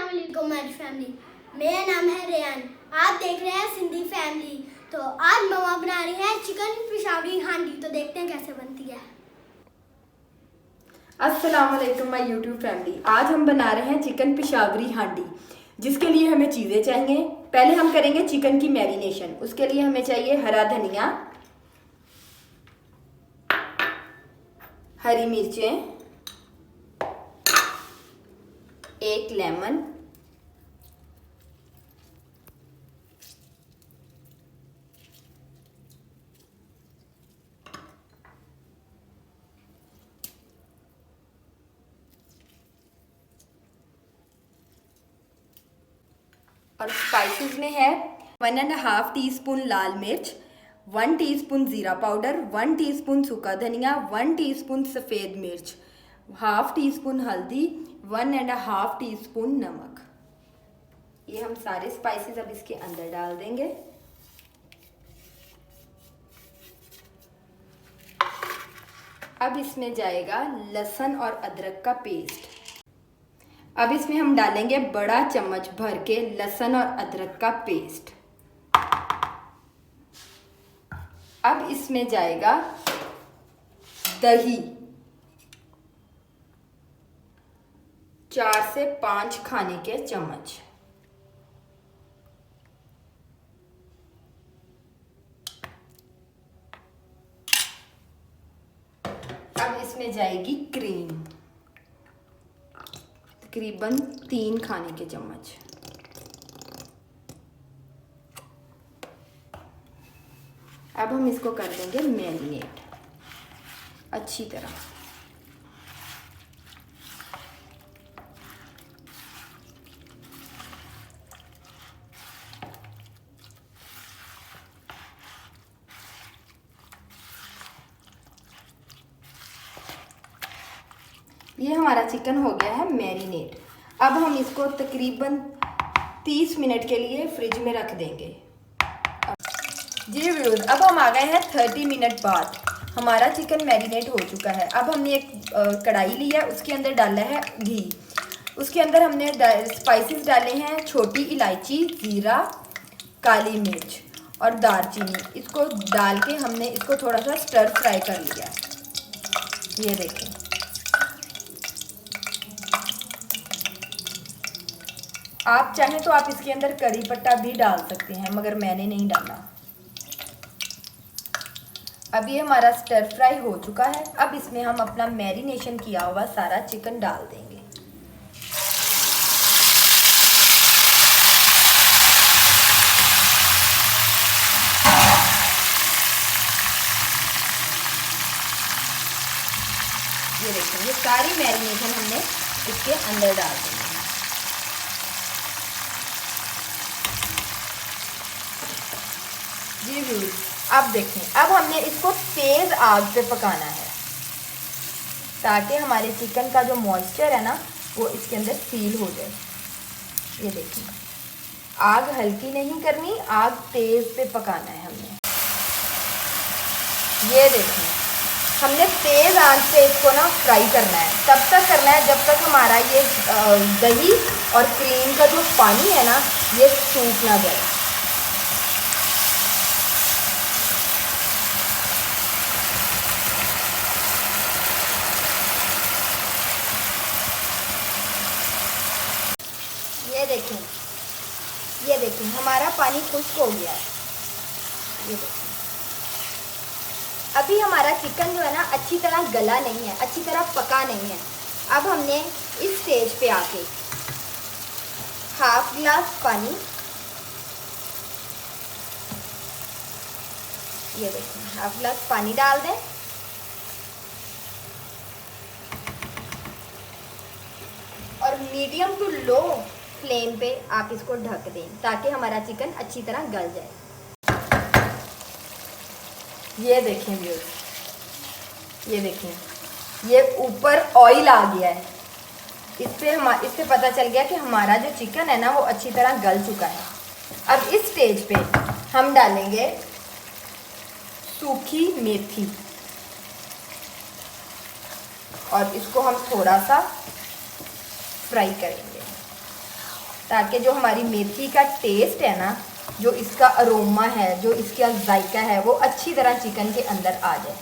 वालेकुम मेरी फैमिली। मेरा नाम है रेयान। आप देख रहे हैं सिंधी फैमिली। तो आज मम्मा बना रही है चिकन पेशावरी हांडी। तो देखते हैं कैसे बनती है। अस्सलाम वालेकुम माय यूट्यूब फैमिली। आज हम बना रहे हैं चिकन पेशावरी हांडी, जिसके लिए हमें चीज़ें चाहिए। पहले हम करेंगे चिकन की मैरिनेशन। उसके लिए हमें चाहिए हरा धनिया, हरी मिर्चें, एक लेमन, और स्पाइसेस में है 1.5 टीस्पून लाल मिर्च, 1 टीस्पून ज़ीरा पाउडर, 1 टीस्पून सूखा धनिया, 1 टीस्पून सफ़ेद मिर्च, हाफ टीस्पून हल्दी, 1.5 टीस्पून नमक। ये हम सारे स्पाइसेस अब इसके अंदर डाल देंगे। अब इसमें जाएगा लहसुन और अदरक का पेस्ट। अब इसमें हम डालेंगे बड़ा चम्मच भर के लहसुन और अदरक का पेस्ट। अब इसमें जाएगा दही, 4 से 5 खाने के चम्मच। अब इसमें जाएगी क्रीम, तकरीबन 3 खाने के चम्मच। अब हम इसको कर देंगे मैरिनेट अच्छी तरह। ये हमारा चिकन हो गया है मैरिनेट। अब हम इसको तकरीबन 30 मिनट के लिए फ्रिज में रख देंगे। जी व्यूअर्स, अब हम आ गए हैं 30 मिनट बाद। हमारा चिकन मैरिनेट हो चुका है। अब हमने एक कढ़ाई ली है, उसके अंदर डाला है घी। उसके अंदर हमने स्पाइसेस डाले हैं छोटी इलायची, ज़ीरा, काली मिर्च और दालचीनी। इसको डाल के हमने इसको थोड़ा सा स्टर फ्राई कर लिया। ये देखें, आप चाहें तो आप इसके अंदर करी पत्ता भी डाल सकते हैं, मगर मैंने नहीं डाला। अब ये हमारा स्टर फ्राई हो चुका है। अब इसमें हम अपना मैरिनेशन किया हुआ सारा चिकन डाल देंगे। ये देखिए, ये सारी मैरिनेशन हमने इसके अंदर डाल दी है। जी व्यूअर्स, अब देखें, अब हमने इसको तेज़ आग पे पकाना है, ताकि हमारे चिकन का जो मॉइस्चर है ना वो इसके अंदर सील हो जाए। ये देखिए, आग हल्की नहीं करनी, आग तेज़ पे पकाना है हमने। ये देखें, हमने तेज़ आंच पे इसको ना फ्राई करना है। तब तक करना है जब तक हमारा ये दही और क्रीम का जो पानी है ना ये सूख ना जाए। ये देखें, हमारा पानी खुश्क हो गया है। ये देखें, अभी हमारा चिकन जो है ना अच्छी तरह गला नहीं है, अच्छी तरह पका नहीं है। अब हमने इस स्टेज पे आके हाफ ग्लास पानी, ये देखें, हाफ ग्लास पानी डाल दें। और मीडियम टू लो फ्लेम पे आप इसको ढक दें, ताकि हमारा चिकन अच्छी तरह गल जाए। ये देखें व्यूअर्स, ये देखें, ये ऊपर ऑयल आ गया है। इससे पता चल गया कि हमारा जो चिकन है ना वो अच्छी तरह गल चुका है। अब इस स्टेज पे हम डालेंगे सूखी मेथी और इसको हम थोड़ा सा फ्राई करेंगे। ताकि जो हमारी मेथी का टेस्ट है ना, जो इसका अरोमा है, जो इसका जायका है, वो अच्छी तरह चिकन के अंदर आ जाए।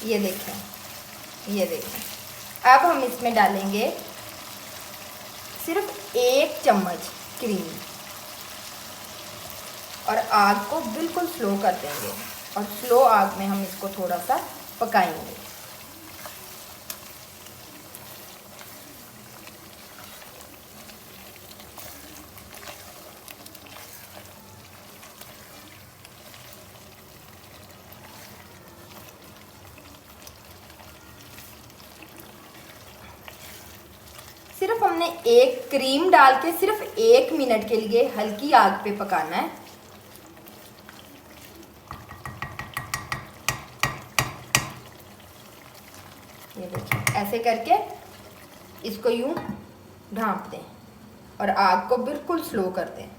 ये देखें। अब हम इसमें डालेंगे सिर्फ 1 चम्मच क्रीम और आग को बिल्कुल स्लो कर देंगे और स्लो आग में हम इसको थोड़ा सा पकाएंगे। सिर्फ हमने एक क्रीम डाल के सिर्फ 1 मिनट के लिए हल्की आग पे पकाना है। ये देखिए, ऐसे करके इसको यूं ढांप दें और आग को बिल्कुल स्लो कर दें।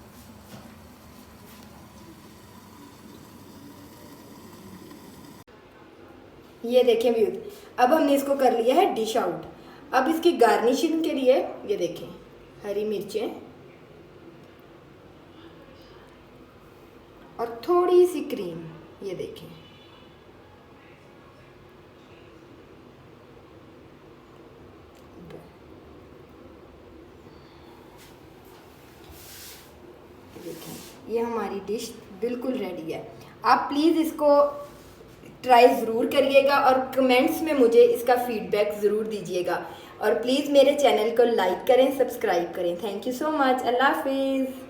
ये देखें व्यूज, अब हमने इसको कर लिया है डिश आउट। अब इसकी गार्निशिंग के लिए ये देखें, हरी मिर्चें और थोड़ी सी क्रीम। ये देखें, ये हमारी डिश बिल्कुल रेडी है। आप प्लीज़ इसको ट्राई ज़रूर करिएगा और कमेंट्स में मुझे इसका फीडबैक ज़रूर दीजिएगा। और प्लीज़ मेरे चैनल को लाइक करें, सब्सक्राइब करें। Thank you so much. अल्लाह हाफिज़।